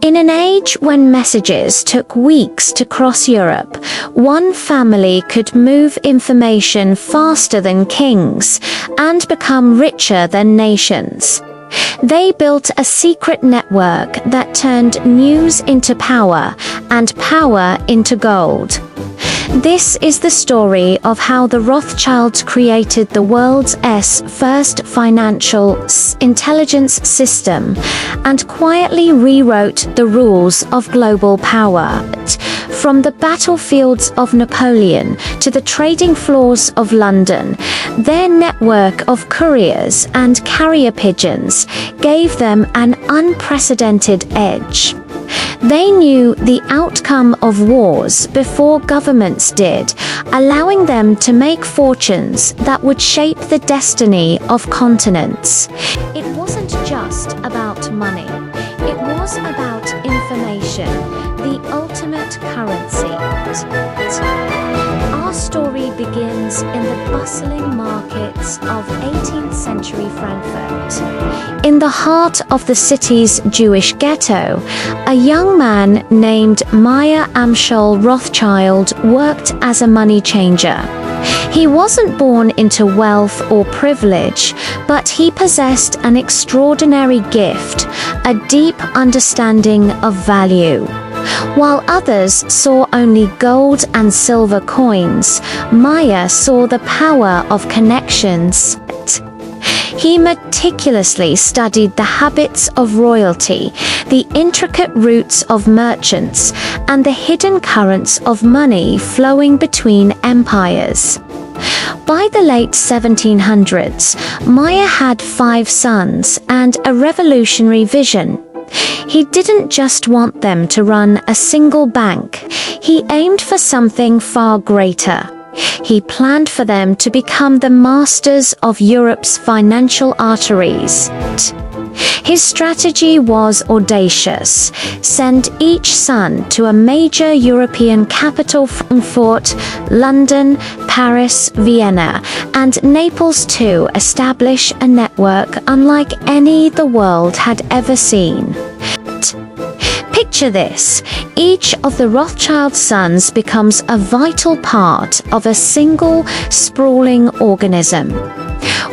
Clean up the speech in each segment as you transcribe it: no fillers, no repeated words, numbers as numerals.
In an age when messages took weeks to cross Europe, one family could move information faster than kings and become richer than nations. They built a secret network that turned news into power and power into gold. This is the story of how the Rothschilds created the world's first financial intelligence system and quietly rewrote the rules of global power. From the battlefields of Napoleon to the trading floors of London, their network of couriers and carrier pigeons gave them an unprecedented edge. They knew the outcome of wars before governments did, allowing them to make fortunes that would shape the destiny of continents. It wasn't just about money. It was about information, the ultimate currency. Our story begins in the bustling markets of 18th century Frankfurt. In the heart of the city's Jewish ghetto, a young man named Meyer Amschel Rothschild worked as a money changer. He wasn't born into wealth or privilege, but he possessed an extraordinary gift, a deep understanding of value. While others saw only gold and silver coins, Meyer saw the power of connections. He meticulously studied the habits of royalty, the intricate routes of merchants, and the hidden currents of money flowing between empires. By the late 1700s, Meyer had 5 sons and a revolutionary vision. He didn't just want them to run a single bank. He aimed for something far greater. He planned for them to become the masters of Europe's financial arteries. His strategy was audacious. Send each son to a major European capital: Frankfurt, London, Paris, Vienna, and Naples to establish a network unlike any the world had ever seen. Picture this: each of the Rothschild sons becomes a vital part of a single, sprawling organism.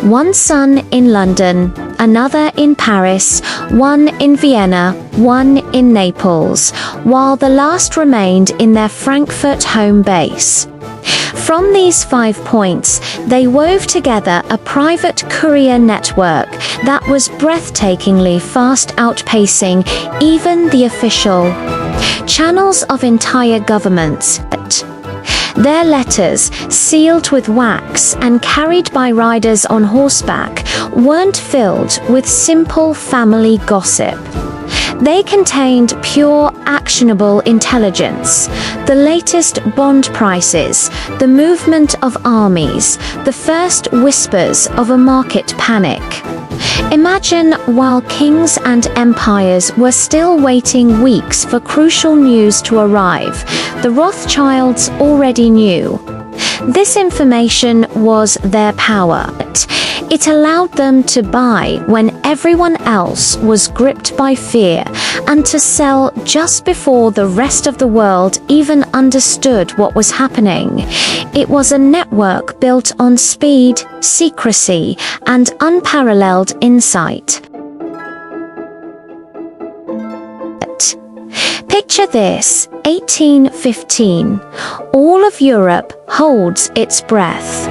One son in London, another in Paris, one in Vienna, one in Naples, while the last remained in their Frankfurt home base. From these 5 points, they wove together a private courier network that was breathtakingly fast, outpacing even the official channels of entire governments. Their letters, sealed with wax and carried by riders on horseback, weren't filled with simple family gossip. They contained pure, actionable intelligence, the latest bond prices, the movement of armies, the first whispers of a market panic. Imagine while kings and empires were still waiting weeks for crucial news to arrive, the Rothschilds already knew. This information was their power. It allowed them to buy when everyone else was gripped by fear, and to sell just before the rest of the world even understood what was happening. It was a network built on speed, secrecy, and unparalleled insight. Picture this: 1815. All of Europe holds its breath.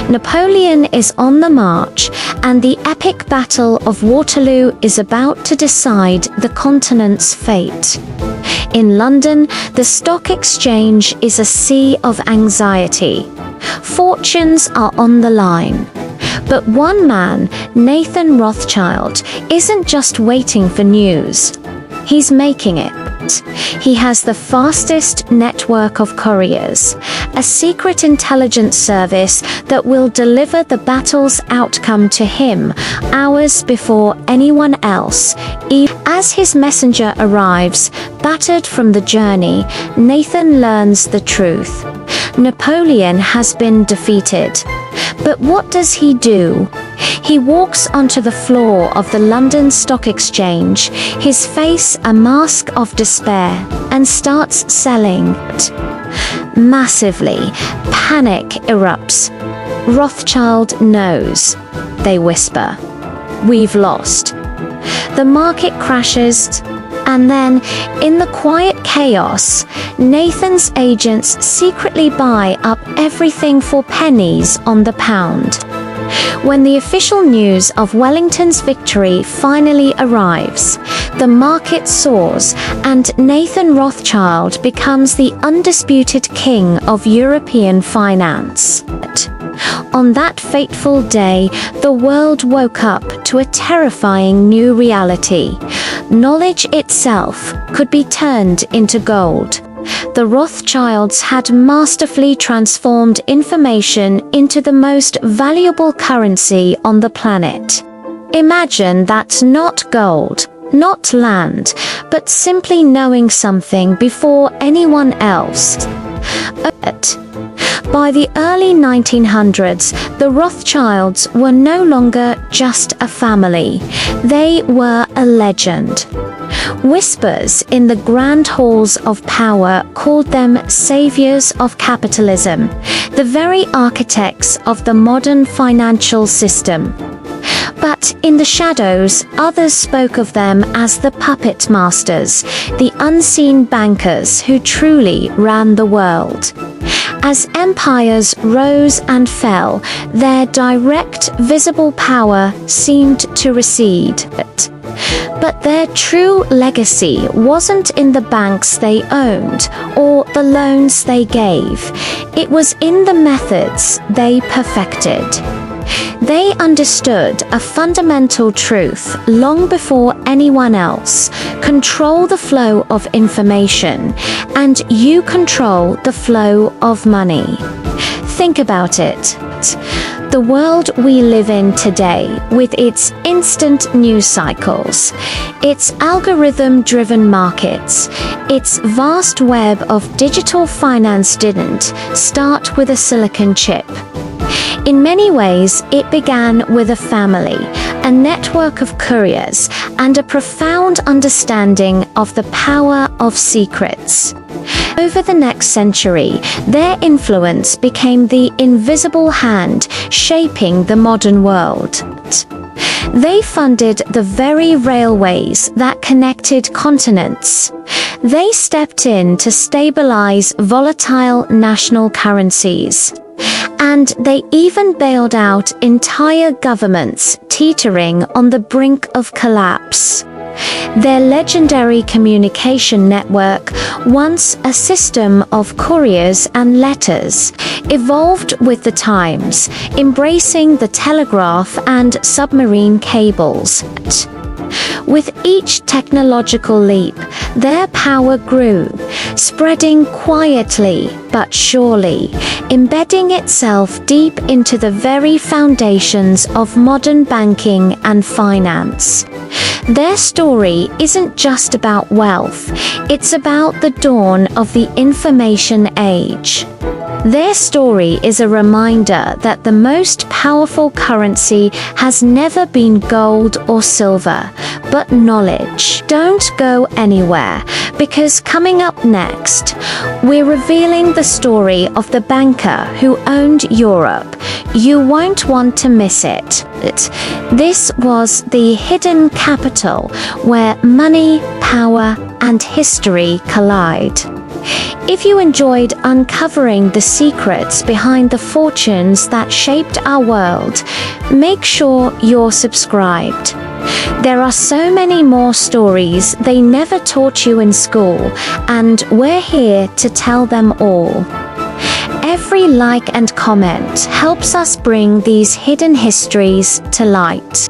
Napoleon is on the march, and the epic Battle of Waterloo is about to decide the continent's fate. In London, the stock exchange is a sea of anxiety. Fortunes are on the line. But one man, Nathan Rothschild, isn't just waiting for news. He's making it. He has the fastest network of couriers, a secret intelligence service that will deliver the battle's outcome to him hours before anyone else. As his messenger arrives, battered from the journey, Nathan learns the truth. Napoleon has been defeated. But what does he do? He walks onto the floor of the London Stock Exchange, his face a mask of despair, and starts selling. Massively, panic erupts. Rothschild knows. They whisper, "We've lost." The market crashes, and then, in the quiet chaos, Nathan's agents secretly buy up everything for pennies on the pound. When the official news of Wellington's victory finally arrives, the market soars and Nathan Rothschild becomes the undisputed king of European finance. On that fateful day, the world woke up to a terrifying new reality. Knowledge itself could be turned into gold. The Rothschilds had masterfully transformed information into the most valuable currency on the planet. Imagine that's not gold, not land, but simply knowing something before anyone else. By the early 1900s, the Rothschilds were no longer just a family. They were a legend. Whispers in the grand halls of power called them saviors of capitalism, the very architects of the modern financial system. But in the shadows, others spoke of them as the puppet masters, the unseen bankers who truly ran the world. As empires rose and fell, their direct, visible power seemed to recede. But their true legacy wasn't in the banks they owned or the loans they gave. It was in the methods they perfected. They understood a fundamental truth long before anyone else. Control the flow of information, and you control the flow of money. Think about it. The world we live in today, with its instant news cycles, its algorithm-driven markets, its vast web of digital finance didn't start with a silicon chip. In many ways, it began with a family, a network of couriers, and a profound understanding of the power of secrets. Over the next century, their influence became the invisible hand shaping the modern world. They funded the very railways that connected continents. They stepped in to stabilize volatile national currencies. And they even bailed out entire governments teetering on the brink of collapse. Their legendary communication network, once a system of couriers and letters, evolved with the times, embracing the telegraph and submarine cables. With each technological leap, their power grew, spreading quietly but surely, embedding itself deep into the very foundations of modern banking and finance. Their story isn't just about wealth, it's about the dawn of the information age. Their story is a reminder that the most powerful currency has never been gold or silver, but knowledge. Don't go anywhere, because coming up next, we're revealing the story of the banker who owned Europe. You won't want to miss it. This was the hidden capital where money, power, and history collide. If you enjoyed uncovering the secrets behind the fortunes that shaped our world, make sure you're subscribed. There are so many more stories they never taught you in school, and we're here to tell them all. Every like and comment helps us bring these hidden histories to light.